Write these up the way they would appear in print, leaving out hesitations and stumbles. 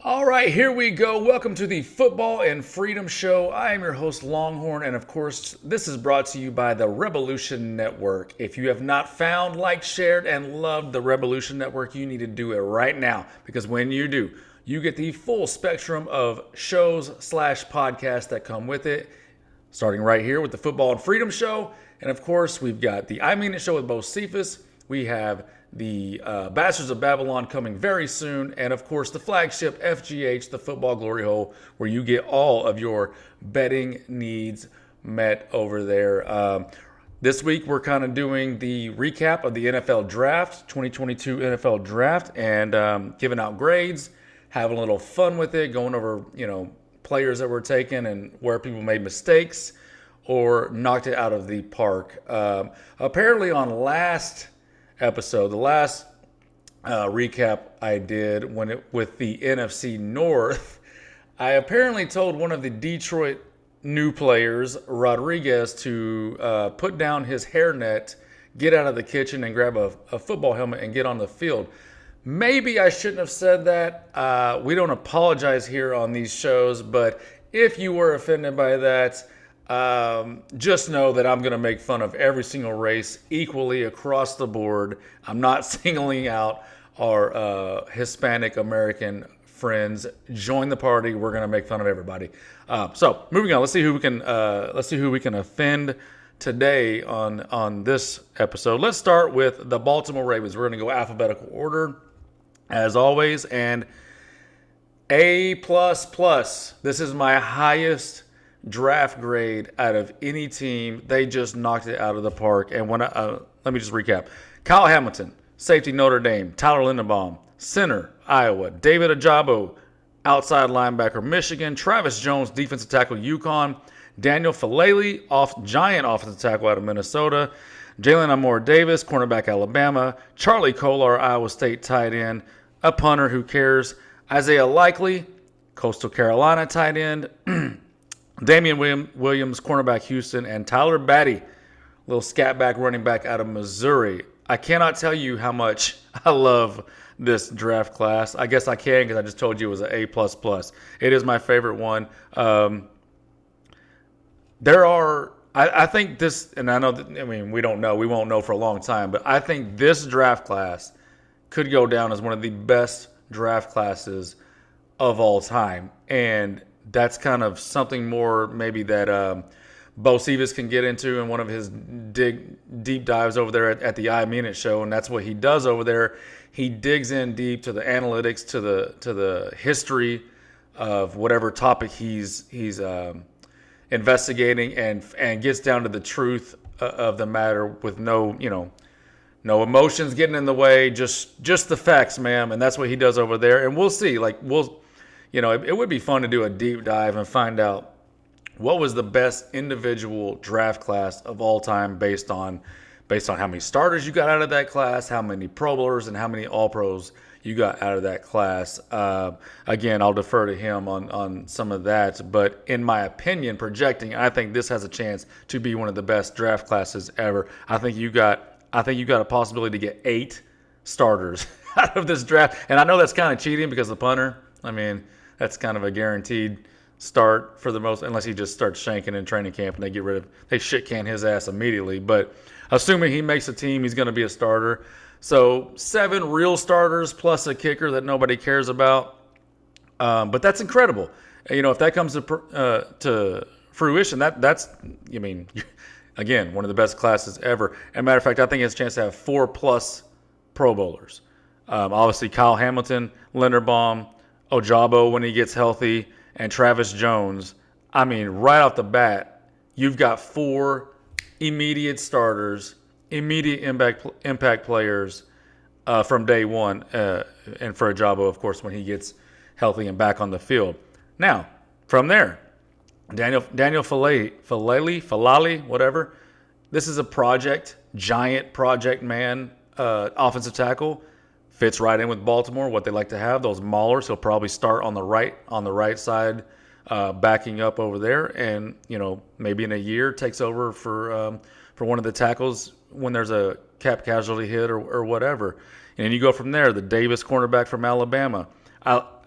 All right, here we go. Welcome to the Football and Freedom Show. I am your host, Longhorn, and of course, this is brought to you by the Rebelution Network. If you have not found, liked, shared, and loved the Rebelution Network, you need to do it right now because when you do, you get the full spectrum of shows/podcasts that come with it, starting right here with the Football and Freedom Show. And of course, we've got the I Mean It Show with Bo Cephas. We have the Bastards of Babylon coming very soon. And of course, the flagship FGH, the Football Glory Hole, where you get all of your betting needs met over there. This week, we're kind of doing the recap of the NFL Draft, 2022 NFL Draft, and giving out grades, having a little fun with it, going over, players that were taken and where people made mistakes or knocked it out of the park. Apparently on last episode, the last recap I did with the NFC North, I apparently told one of the Detroit new players, Rodriguez, to put down his hairnet, get out of the kitchen and grab a football helmet and get on the field. Maybe I shouldn't have said that. We don't apologize here on these shows, but if you were offended by that, just know that I'm going to make fun of every single race equally across the board. I'm not singling out our Hispanic American friends. Join the party. We're going to make fun of everybody. So moving on, let's see who we can offend today on this episode. Let's start with the Baltimore Ravens. We're going to go alphabetical order as always, and A++. This is my highest draft grade out of any team. They just knocked it out of the park. And let me just recap. Kyle Hamilton, safety Notre Dame. Tyler Linderbaum, center Iowa. David Ajabo, outside linebacker Michigan. Travis Jones, defensive tackle UConn. Daniel Falele, giant offensive tackle out of Minnesota. Jalen Amore Davis, cornerback Alabama. Charlie Kolar, Iowa State tight end. A punter, who cares? Isaiah Likely, Coastal Carolina tight end. Damian Williams, cornerback Houston. And Tyler Batty, little scatback running back out of Missouri. I cannot tell you how much I love this draft class. I guess I can because I just told you it was an A++. It is my favorite one. I think this, and I know that, we don't know. We won't know for a long time. But I think this draft class could go down as one of the best draft classes of all time. And that's kind of something more maybe that Bo Cephas can get into in one of his deep dives over there at the I Mean It Show. And that's what he does over there. He digs in deep to the analytics, to the history of whatever topic he's investigating, and gets down to the truth of the matter with no emotions getting in the way, just the facts, ma'am. And that's what he does over there. And we'll see. It would be fun to do a deep dive and find out what was the best individual draft class of all time based on how many starters you got out of that class, how many Pro Bowlers, and how many All-Pros you got out of that class. Again, I'll defer to him on some of that. But in my opinion, projecting, I think this has a chance to be one of the best draft classes ever. I think you got a possibility to get 8 starters out of this draft. And I know that's kind of cheating because the punter, that's kind of a guaranteed start for the most, unless he just starts shanking in training camp and they shit can his ass immediately. But assuming he makes a team, he's going to be a starter. So 7 real starters plus a kicker that nobody cares about. But that's incredible. If that comes to fruition, that's again, one of the best classes ever. As a matter of fact, I think it has a chance to have 4+ Pro Bowlers. Obviously, Kyle Hamilton, Linderbaum, Ojabo when he gets healthy, and Travis Jones. Right off the bat, you've got 4 immediate starters, immediate impact players from day one, and for Ojabo, of course, when he gets healthy and back on the field. Now, from there, Daniel Falele, whatever. This is a giant project man, offensive tackle. Fits right in with Baltimore, what they like to have, those maulers. He'll probably start on the right side, backing up over there, and maybe in a year takes over for one of the tackles when there's a cap casualty hit or whatever. And then you go from there. The Davis cornerback from Alabama.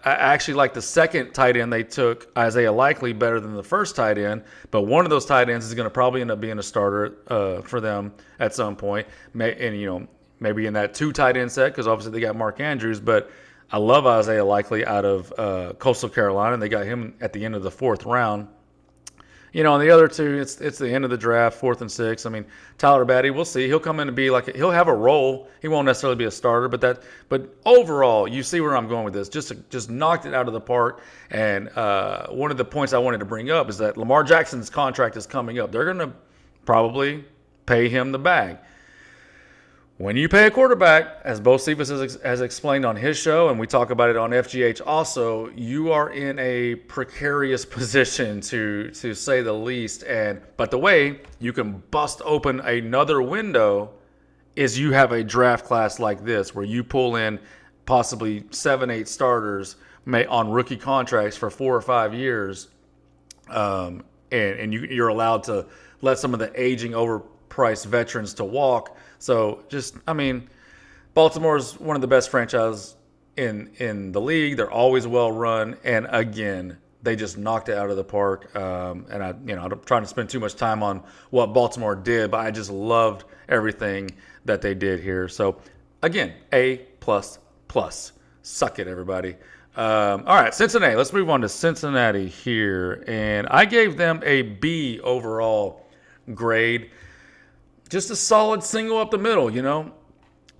I actually like the second tight end they took, Isaiah Likely, better than the first tight end. But one of those tight ends is going to probably end up being a starter for them at some point. And maybe in that 2 tight end set, because obviously they got Mark Andrews. But I love Isaiah Likely out of Coastal Carolina, and they got him at the end of the 4th round. On the other 2, it's the end of the draft, 4th and 6th. I mean, Tyler Batty, we'll see. He'll come in and be he'll have a role. He won't necessarily be a starter, but overall, you see where I'm going with this. Just knocked it out of the park. And one of the points I wanted to bring up is that Lamar Jackson's contract is coming up. They're going to probably pay him the bag. When you pay a quarterback, as Bo Cephas has explained on his show, and we talk about it on FGH also, you are in a precarious position to say the least. But the way you can bust open another window is you have a draft class like this where you pull in possibly 7-8 starters on rookie contracts for 4 or 5 years, and you're allowed to let some of the aging overpriced veterans to walk. So Baltimore's one of the best franchises in the league. They're always well run, and again, they just knocked it out of the park. And I'm trying to spend too much time on what Baltimore did, but I just loved everything that they did here. So again, A++. Suck it, everybody. All right, Cincinnati. Let's move on to Cincinnati here, and I gave them a B overall grade. Just a solid single up the middle,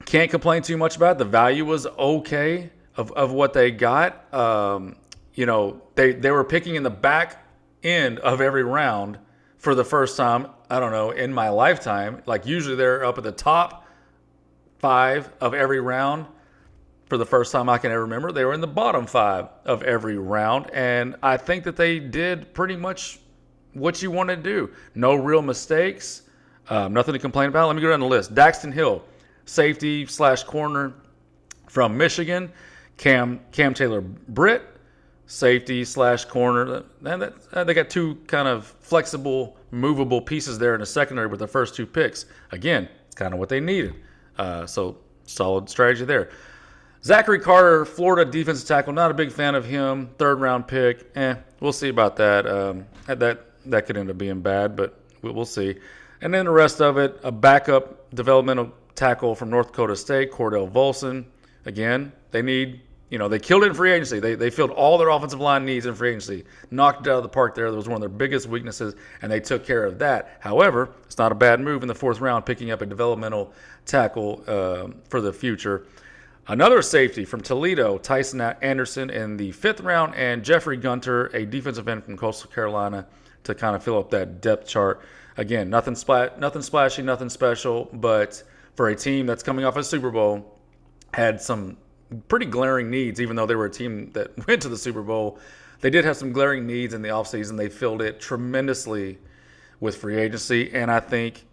Can't complain too much about it. The value was okay of what they got. They were picking in the back end of every round for the first time, I don't know, in my lifetime. Usually they're up at the top 5 of every round. For the first time I can ever remember, they were in the bottom 5 of every round. And I think that they did pretty much what you want to do. No real mistakes. Nothing to complain about. Let me go down the list. Daxton Hill, safety/corner from Michigan. Cam Taylor-Britt, safety/corner. And they got 2 kind of flexible, movable pieces there in the secondary with the first 2 picks. Again, it's kind of what they needed. So solid strategy there. Zachary Carter, Florida defensive tackle. Not a big fan of him. 3rd round pick. We'll see about that. That could end up being bad, but we'll see. And then the rest of it, a backup developmental tackle from North Dakota State, Cordell Volson. Again, they need, they killed it in free agency. They filled all their offensive line needs in free agency. Knocked it out of the park there. That was one of their biggest weaknesses, and they took care of that. However, it's not a bad move in the 4th round, picking up a developmental tackle for the future. Another safety from Toledo, Tyson Anderson in the 5th round, and Jeffrey Gunter, a defensive end from Coastal Carolina, to kind of fill up that depth chart. Again, nothing splashy, nothing special, but for a team that's coming off a Super Bowl, had some pretty glaring needs, even though they were a team that went to the Super Bowl. They did have some glaring needs in the offseason. They filled it tremendously with free agency, and I think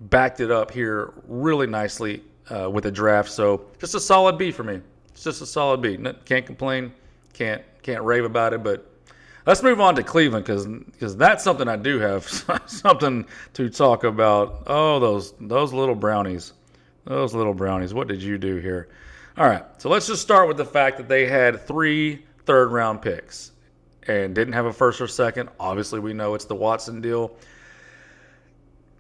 backed it up here really nicely with the draft. So just a solid B for me. It's just a solid B. Can't complain, can't rave about it, but let's move on to Cleveland because that's something I do have something to talk about. Oh, those little brownies. Those little brownies. What did you do here? All right, so let's just start with the fact that they had 3 third-round picks and didn't have a first or second. Obviously, we know it's the Watson deal.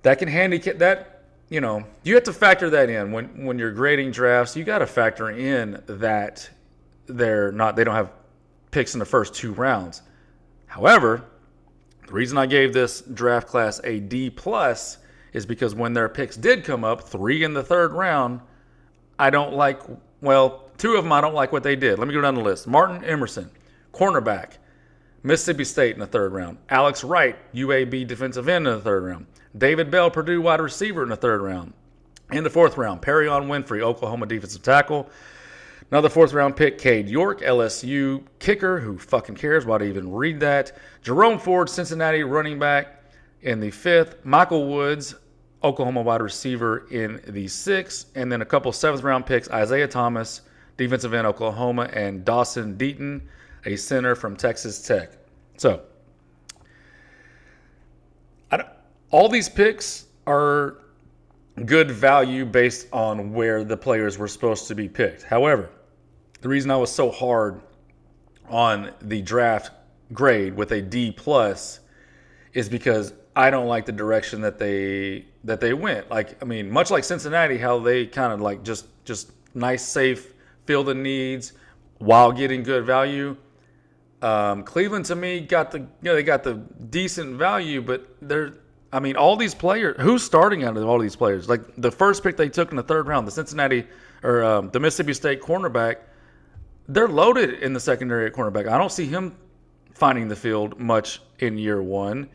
That can handicap that. You have to factor that in when you're grading drafts. You got to factor in that they don't have picks in the first 2 rounds. However, the reason I gave this draft class a D+ is because when their picks did come up, 3 in the 3rd round, I don't like, 2 of them I don't like what they did. Let me go down the list. Martin Emerson, cornerback, Mississippi State in the 3rd round. Alex Wright, UAB defensive end in the 3rd round. David Bell, Purdue wide receiver in the 3rd round. In the 4th round, Perrion Winfrey, Oklahoma defensive tackle. Another 4th round pick, Cade York, LSU kicker. Who fucking cares? Why do you even read that? Jerome Ford, Cincinnati running back in the 5th. Michael Woods, Oklahoma wide receiver in the 6th. And then a couple 7th round picks, Isaiah Thomas, defensive end, Oklahoma, and Dawson Deaton, a center from Texas Tech. So, all these picks are good value based on where the players were supposed to be picked. However, the reason I was so hard on the draft grade with a D plus is because I don't like the direction that they went. Like, I mean, much like Cincinnati, how they kind of like just nice, safe, fill the needs while getting good value. Cleveland to me they got the decent value, but all these players. Who's starting out of all these players? Like the first pick they took in the third round, the Cincinnati or the Mississippi State cornerback. They're loaded in the secondary at cornerback. I don't see him finding the field much in year one.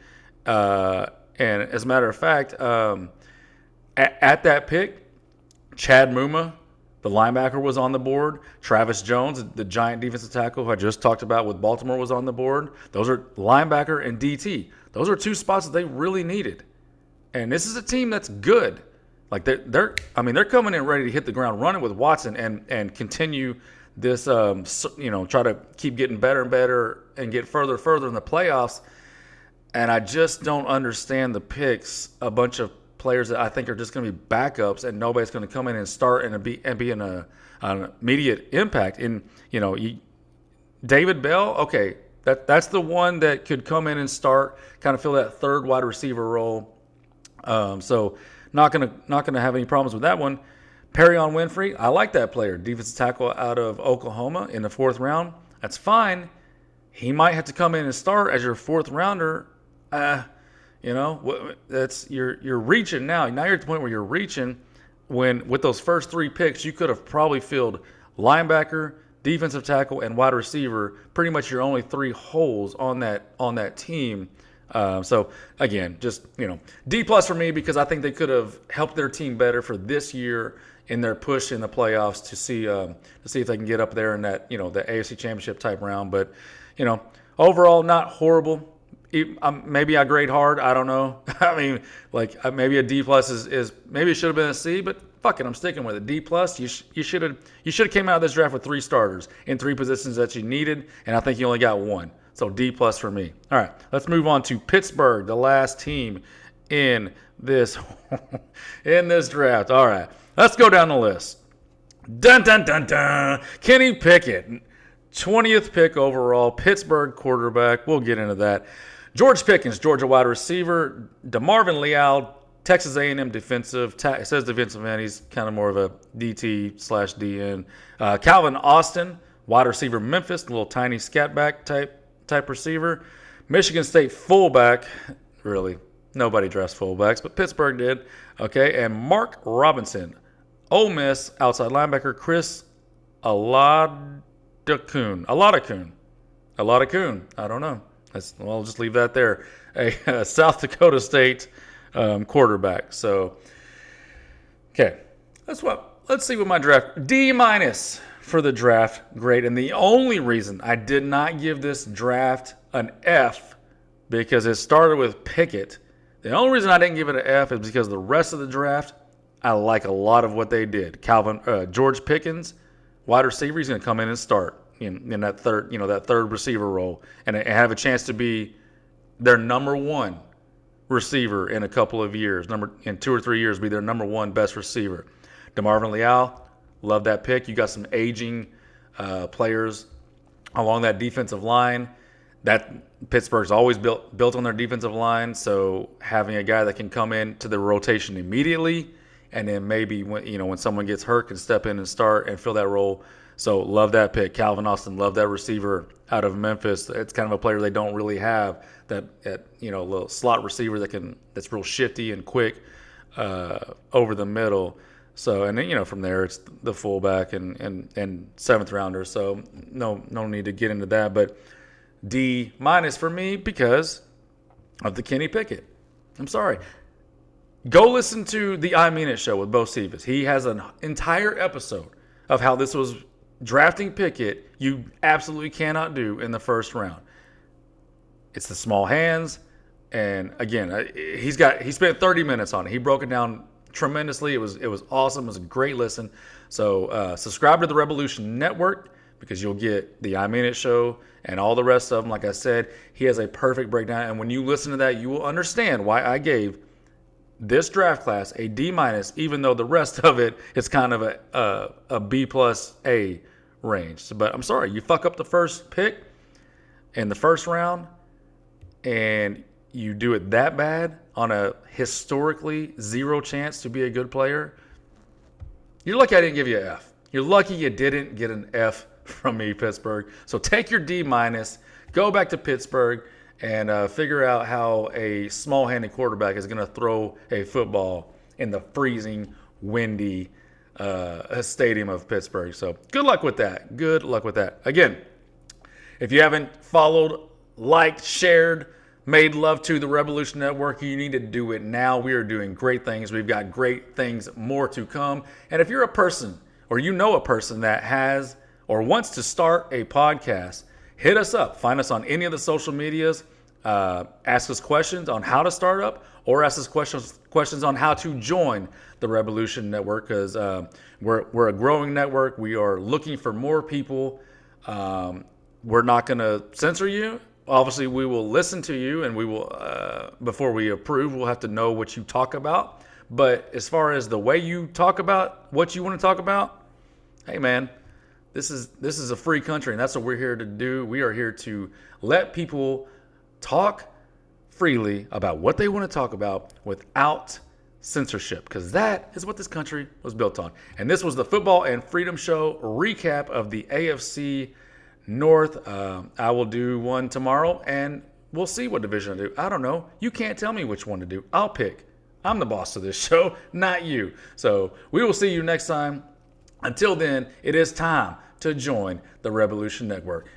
And as a matter of fact, at that pick, Chad Muma, the linebacker, was on the board. Travis Jones, the giant defensive tackle who I just talked about with Baltimore, was on the board. Those are linebacker and DT. Those are two spots that they really needed. And this is a team that's good. Like they're coming in ready to hit the ground running with Watson and continue this, try to keep getting better and better and get further and further in the playoffs. And I just don't understand the picks. A bunch of players that I think are just going to be backups, and nobody's going to come in and start and be in an immediate impact. And David Bell, okay, that's the one that could come in and start, kind of fill that third wide receiver role. So not gonna have any problems with that one. Perrion Winfrey, I like that player. Defensive tackle out of Oklahoma in the fourth round. That's fine. He might have to come in and start as your fourth rounder. That's you're reaching now. Now you're at the point where you're reaching when with those first three picks, you could have probably filled linebacker, defensive tackle, and wide receiver. Pretty much your only three holes on that team. So again, just D plus for me, because I think they could have helped their team better for this year in their push in the playoffs to see if they can get up there in that the AFC Championship type round. But overall, not horrible. Maybe I grade hard. I don't know. I mean, maybe a D plus is maybe it should have been a C, but fuck it, I'm sticking with it. D plus. You should have came out of this draft with 3 starters in 3 positions that you needed, and I think you only got 1. So D plus for me. All right, let's move on to Pittsburgh, the last team in this draft. All right, let's go down the list. Dun dun dun dun. Kenny Pickett, 20th pick overall, Pittsburgh quarterback. We'll get into that. George Pickens, Georgia wide receiver. DeMarvin Leal, Texas A&M defensive. It says defensive end. He's kind of more of a DT/DN. Calvin Austin, wide receiver, Memphis, a little tiny scatback type receiver. Michigan State fullback. Really, nobody drafts fullbacks, but Pittsburgh did. Okay, and Mark Robinson, Ole Miss outside linebacker. Chris Aladakun. I don't know. I'll just leave that there. A South Dakota State quarterback. So, okay, let's see what my draft D- for the draft grade. And the only reason I did not give this draft an F, because it started with Pickett. The only reason I didn't give it an F is because the rest of the draft, I like a lot of what they did. George Pickens, wide receiver, he's going to come in and start in that third receiver role and have a chance to be their number 1 receiver in a couple of years. In 2 or 3 years, be their number 1 best receiver. DeMarvin Leal, love that pick. You got some aging players along that defensive line. That Pittsburgh's always built on their defensive line, so having a guy that can come into the rotation immediately, and then maybe when someone gets hurt, can step in and start and fill that role. So love that pick. Calvin Austin, love that receiver out of Memphis. It's kind of a player they don't really have, that little slot receiver that's real shifty and quick over the middle. So, and then from there it's the fullback and 7th rounder. So no need to get into that. But D- for me because of the Kenny Pickett. I'm sorry. Go listen to the I Mean It show with Bo Stevens. He has an entire episode of how this was drafting Pickett. You absolutely cannot do in the first round. It's the small hands, and again, he spent 30 minutes on it. He broke it down tremendously. It was awesome. It was a great listen. So subscribe to the Rebelution Network, because you'll get the I Mean It show and all the rest of them. Like I said, he has a perfect breakdown, and when you listen to that, you will understand why I gave this draft class a D-, even though the rest of it is kind of a B plus A range. But I'm sorry, you fuck up the first pick in the first round and you do it that bad on a historically zero chance to be a good player, you're lucky I didn't give you an F. You're lucky you didn't get an F from me, Pittsburgh. So take your D-, go back to Pittsburgh, and figure out how a small-handed quarterback is going to throw a football in the freezing, windy stadium of Pittsburgh. So good luck with that. Good luck with that. Again, if you haven't followed, liked, shared, made love to the Rebelution Network, you need to do it now. We are doing great things. We've got great things more to come. And if you're a person or you know a person that has or wants to start a podcast, hit us up. Find us on any of the social medias. Ask us questions on how to start up, or ask us questions on how to join the Rebelution Network, because we're a growing network. We are looking for more people. We're not going to censor you. Obviously, we will listen to you, and we will, before we approve, we'll have to know what you talk about. But as far as the way you talk about what you want to talk about, hey man, this is a free country, and that's what we're here to do. We are here to let people talk freely about what they want to talk about without censorship, because that is what this country was built on. And this was the Football and Freedom Show recap of the AFC North. I will do one tomorrow, and we'll see what division I do. I don't know. You can't tell me which one to do. I'll pick. I'm the boss of this show, not you. So we will see you next time. Until then, it is time to join the Rebelution Network.